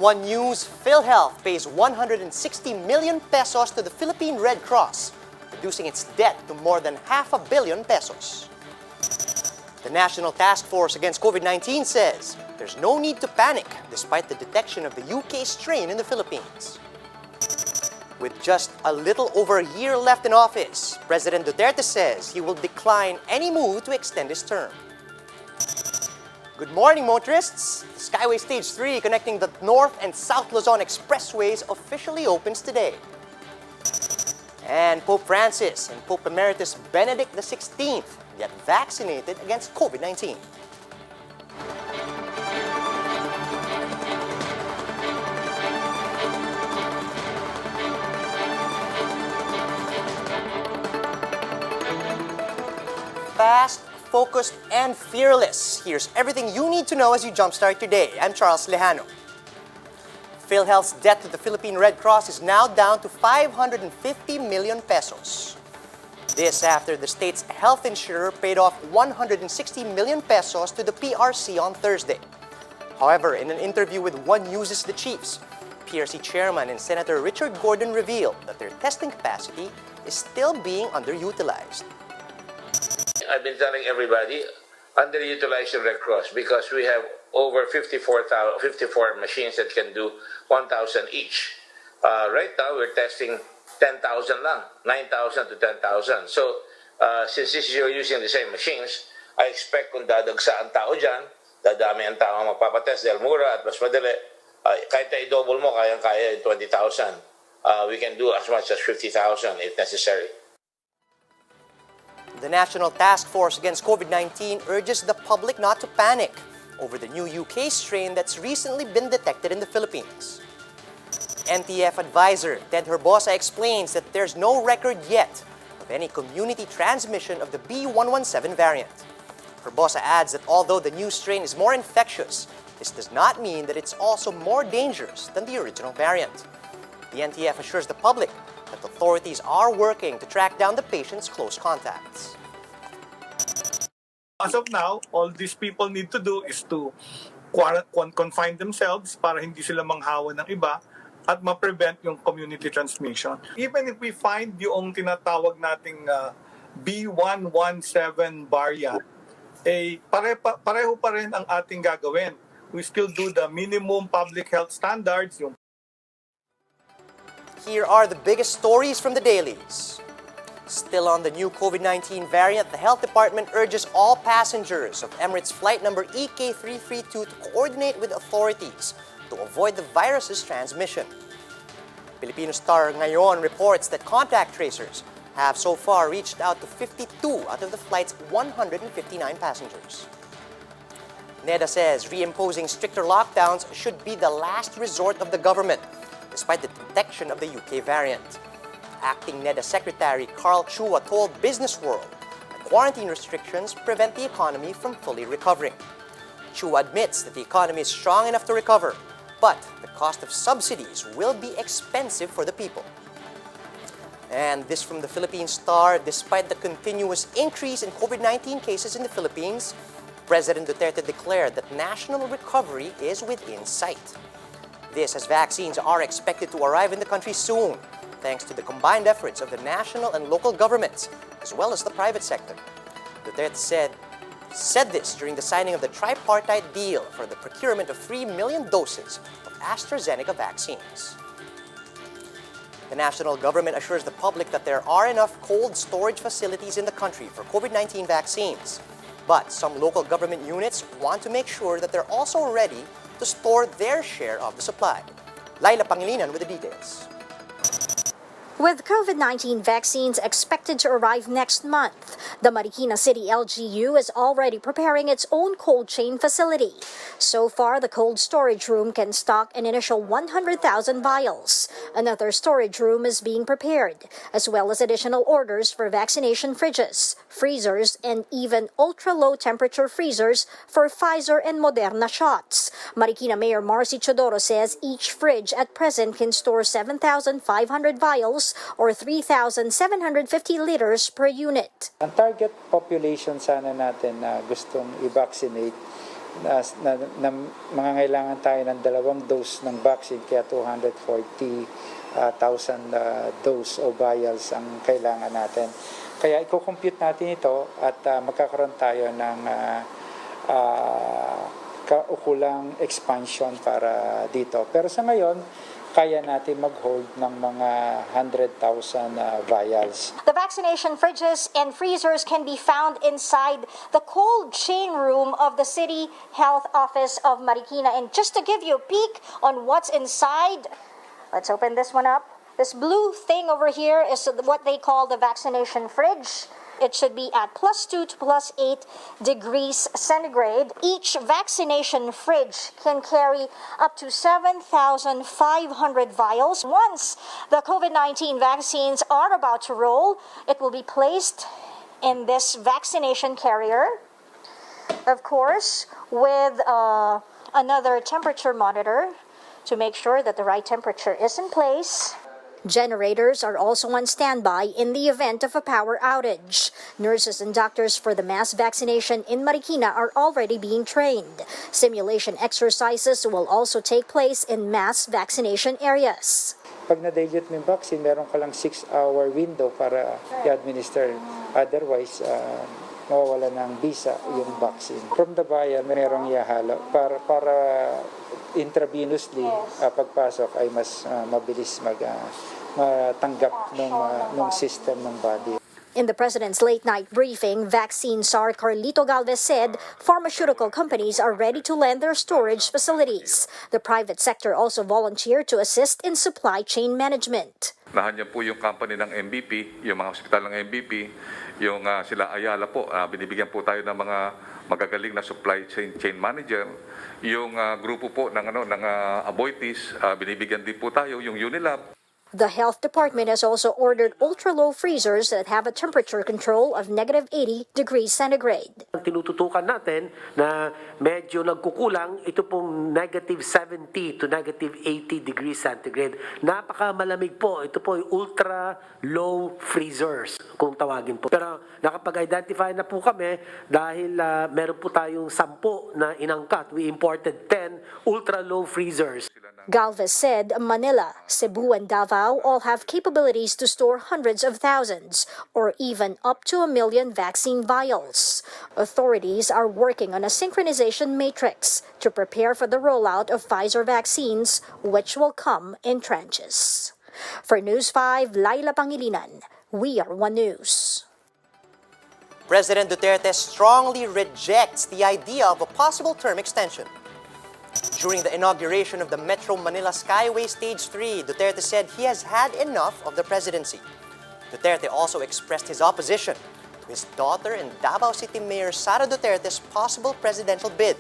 One news, PhilHealth pays 160 million pesos to the Philippine Red Cross, reducing its debt to more than $500 million pesos. The National Task Force Against COVID-19 says there's no need to panic despite the detection of the UK strain in the Philippines. With just a little over a year left in office, President Duterte says he will decline any move to extend his term. Good morning, motorists! The Skyway Stage 3 connecting the North and South Luzon expressways officially opens today. And Pope Francis and Pope Emeritus Benedict XVI get vaccinated against COVID-19. Fast, focused, and fearless. Here's everything you need to know as you jumpstart your day. I'm Charles Lejano. PhilHealth's debt to the Philippine Red Cross is now down to 550 million pesos. This after the state's health insurer paid off 160 million pesos to the PRC on Thursday. However, in an interview with One News' The Chiefs, PRC Chairman and Senator Richard Gordon revealed that their testing capacity is still being underutilized. I've been telling everybody, underutilize the Red Cross because we have over 54 machines that can do 1,000 each. Right now, we're testing 10,000 lang, 9,000 to 10,000. So, since you're using the same machines, I expect kung dadagsa ang tao dyan, dadami ang tao ang magpapatest dahil mura at mas madali. Kahit na i-double mo, kayang-kaya yung 20,000. We can do as much as 50,000 if necessary. The National Task Force Against COVID-19 urges the public not to panic over the new UK strain that's recently been detected in the Philippines. NTF advisor Ted Herbosa explains that there's no record yet of any community transmission of the B117 variant. Herbosa adds that although the new strain is more infectious, this does not mean that it's also more dangerous than the original variant. The NTF assures the public that authorities are working to track down the patient's close contacts. As of now, all these people need to do is to confine themselves para hindi sila manghawa ng iba at ma-prevent yung community transmission. Even if we find yung tinatawag nating B117 variant, pareho pa rin ang ating gagawin. We still do the minimum public health standards. Here are the biggest stories from the dailies. Still on the new COVID-19 variant, the Health Department urges all passengers of Emirates flight number EK332 to coordinate with authorities to avoid the virus's transmission. Filipino Star ngayon reports that contact tracers have so far reached out to 52 out of the flight's 159 passengers. NEDA says reimposing stricter lockdowns should be the last resort of the government, despite the detection of the UK variant. Acting NEDA Secretary Carl Chua told Business World that quarantine restrictions prevent the economy from fully recovering. Chua admits that the economy is strong enough to recover, but the cost of subsidies will be expensive for the people. And this from the Philippine Star, despite the continuous increase in COVID-19 cases in the Philippines, President Duterte declared that national recovery is within sight. This as vaccines are expected to arrive in the country soon, thanks to the combined efforts of the national and local governments, as well as the private sector. Duterte said this during the signing of the tripartite deal for the procurement of 3 million doses of AstraZeneca vaccines. The national government assures the public that there are enough cold storage facilities in the country for COVID-19 vaccines. But some local government units want to make sure that they're also ready to store their share of the supply. Laila Pangilinan with the details. With COVID-19 vaccines expected to arrive next month, the Marikina City LGU is already preparing its own cold chain facility. So far, the cold storage room can stock an initial 100,000 vials. Another storage room is being prepared, as well as additional orders for vaccination fridges, freezers, and even ultra-low temperature freezers for Pfizer and Moderna shots. Marikina Mayor Marcy Chodoro says each fridge at present can store 7,500 vials or 3,750 liters per unit. Ang target population sana natin na gustong i-vaccinate, na mangangailangan tayo ng 2 dose ng vaccine, kaya 240,000 dose o vials ang kailangan natin. Kaya i-compute natin ito at magkakaroon tayo ng kaukulang expansion para dito. Pero sa ngayon, kaya natin mag-hold ng mga 100,000 vials. The vaccination fridges and freezers can be found inside the cold chain room of the City Health Office of Marikina. And just to give you a peek on what's inside, let's open this one up. This blue thing over here is what they call the vaccination fridge. It should be at +2 to +8 degrees centigrade. Each vaccination fridge can carry up to 7,500 vials. Once the COVID-19 vaccines are about to roll, it will be placed in this vaccination carrier, of course, with another temperature monitor to make sure that the right temperature is in place. Generators are also on standby in the event of a power outage. Nurses and doctors for the mass vaccination in Marikina are already being trained. Simulation exercises will also take place in mass vaccination areas. Pag na-dilute mo yung vaccine, meron ka lang 6-hour window para i-administer. Otherwise, mawawala ng visa yung vaccine. From the bayan, merong ihahalo para intravenously pagpasok ay mas mabilis matanggap ng system ng body. In the president's late-night briefing, vaccine czar Carlito Galvez said pharmaceutical companies are ready to lend their storage facilities. The private sector also volunteered to assist in supply chain management. Nahanyan po yung company ng MVP, yung mga ospital ng MVP, yung sila Ayala po, binibigyan po tayo ng mga magagaling na supply chain manager. Yung grupo po ng Aboitiz, binibigyan din po tayo yung Unilab. The health department has also ordered ultra-low freezers that have a temperature control of -80 degrees centigrade. Tinututukan natin na medyo nagkukulang ito pong -70 to -80 degrees centigrade. Napakamalamig po. Ito po ay ultra-low freezers kung tawagin po. Pero nakapag-identify na po kami dahil meron po tayong 10 na inangkat. We imported 10 ultra-low freezers. Galvez said Manila, Cebu, and Davao all have capabilities to store hundreds of thousands or even up to 1 million vaccine vials. Authorities are working on a synchronization matrix to prepare for the rollout of Pfizer vaccines, which will come in tranches. For News 5, Laila Pangilinan, we are One News. President Duterte strongly rejects the idea of a possible term extension. During the inauguration of the Metro Manila Skyway Stage 3, Duterte said he has had enough of the presidency. Duterte also expressed his opposition to his daughter and Davao City Mayor Sara Duterte's possible presidential bid,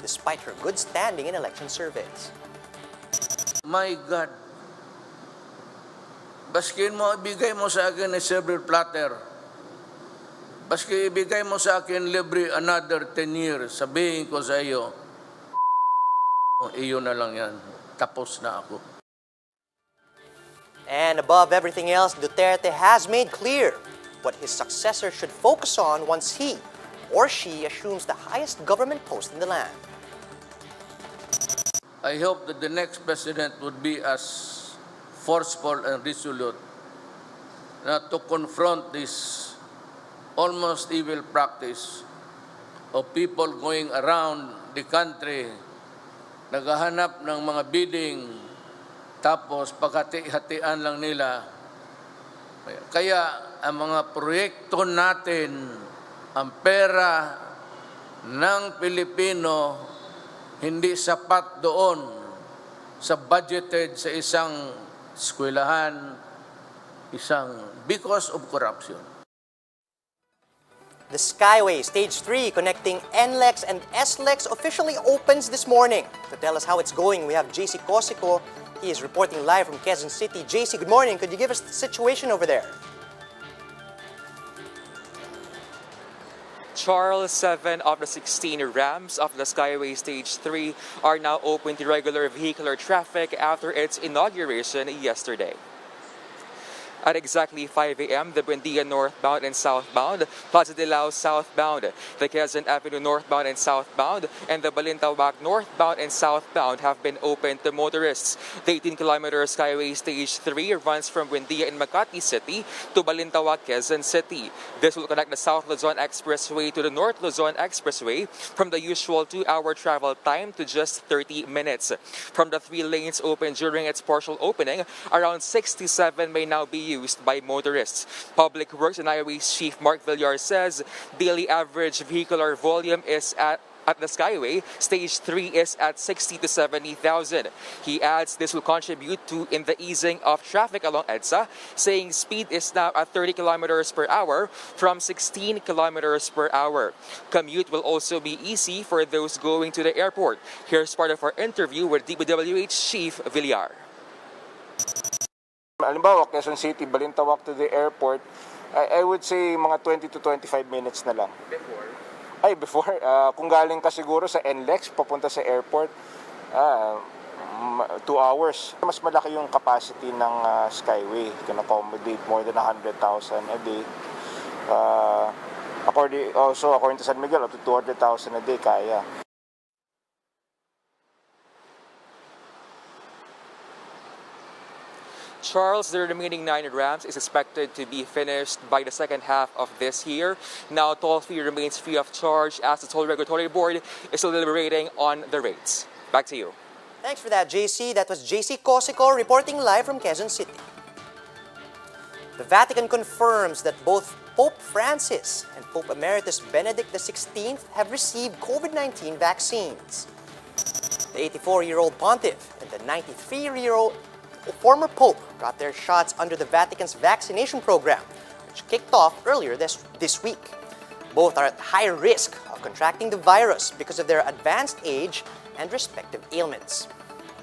despite her good standing in election surveys. My God, baskin mo, ibigay mo sa akin a silver platter. Baski ibigay mo sa akin libre another 10 years, sabihin ko sa iyo, iyo na lang yan. Tapos na ako. And above everything else, Duterte has made clear what his successor should focus on once he or she assumes the highest government post in the land. I hope that the next president would be as forceful and resolute not to confront this almost evil practice of people going around the country naghahanap ng mga bidding, tapos paghati-hatian lang nila. Kaya ang mga proyekto natin, ang pera ng Pilipino, hindi sapat doon sa budgeted sa isang eskwelahan, because of corruption. The Skyway Stage 3 connecting NLEX and SLEX officially opens this morning. To tell us how it's going, we have JC Cosico. He is reporting live from Quezon City. JC, good morning. Could you give us the situation over there? Charles, 7 of the 16 ramps of the Skyway Stage 3 are now open to regular vehicular traffic after its inauguration yesterday. At exactly 5 a.m., the Buendia northbound and southbound, Plaza de Lao southbound, the Quezon Avenue northbound and southbound, and the Balintawak northbound and southbound have been open to motorists. The 18-kilometer Skyway Stage 3 runs from Buendia in Makati City to Balintawak, Quezon City. This will connect the South Luzon Expressway to the North Luzon Expressway from the usual 2-hour travel time to just 30 minutes. From the 3 lanes open during its partial opening, around 67 may now be used by motorists. Public Works and Highways Chief Mark Villar says daily average vehicular volume is at the Skyway, Stage 3 is at 60 to 70,000. He adds this will contribute to in the easing of traffic along EDSA, saying speed is now at 30 kilometers per hour from 16 kilometers per hour. Commute will also be easy for those going to the airport. Here's part of our interview with DPWH Chief Villar. Halimbawa, Quezon City, Balintawak to the airport, I would say mga 20 to 25 minutes na lang. Before? Kung galing ka siguro sa NLEX, papunta sa airport, 2 hours. Mas malaki yung capacity ng Skyway. Can accommodate more than 100,000 a day. According to San Miguel, up to 200,000 a day kaya. Charles, the remaining 9 ramps is expected to be finished by the second half of this year. Now, toll fee remains free of charge as the Toll Regulatory Board is still deliberating on the rates. Back to you. Thanks for that, JC. That was JC Cosico reporting live from Quezon City. The Vatican confirms that both Pope Francis and Pope Emeritus Benedict XVI have received COVID-19 vaccines. The 84-year-old pontiff and the 93-year-old former Pope got their shots under the Vatican's vaccination program, which kicked off earlier this week. Both are at higher risk of contracting the virus because of their advanced age and respective ailments.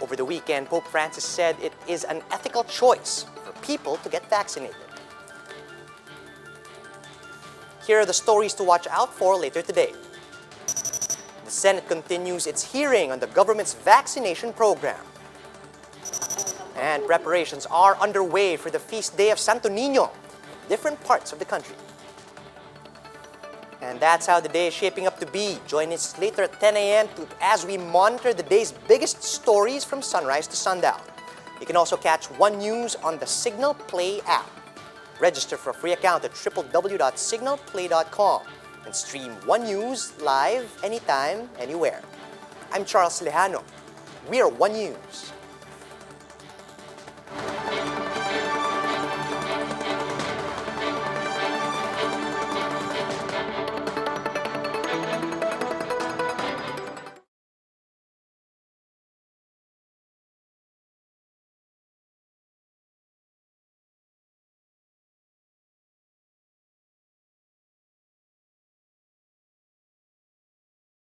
Over the weekend, Pope Francis said it is an ethical choice for people to get vaccinated. Here are the stories to watch out for later today. The Senate continues its hearing on the government's vaccination program. And preparations are underway for the feast day of Santo Niño in different parts of the country. And that's how the day is shaping up to be. Join us later at 10 a.m. as we monitor the day's biggest stories from sunrise to sundown. You can also catch One News on the Signal Play app. Register for a free account at www.signalplay.com and stream One News live anytime, anywhere. I'm Charles Lejano. We are One News.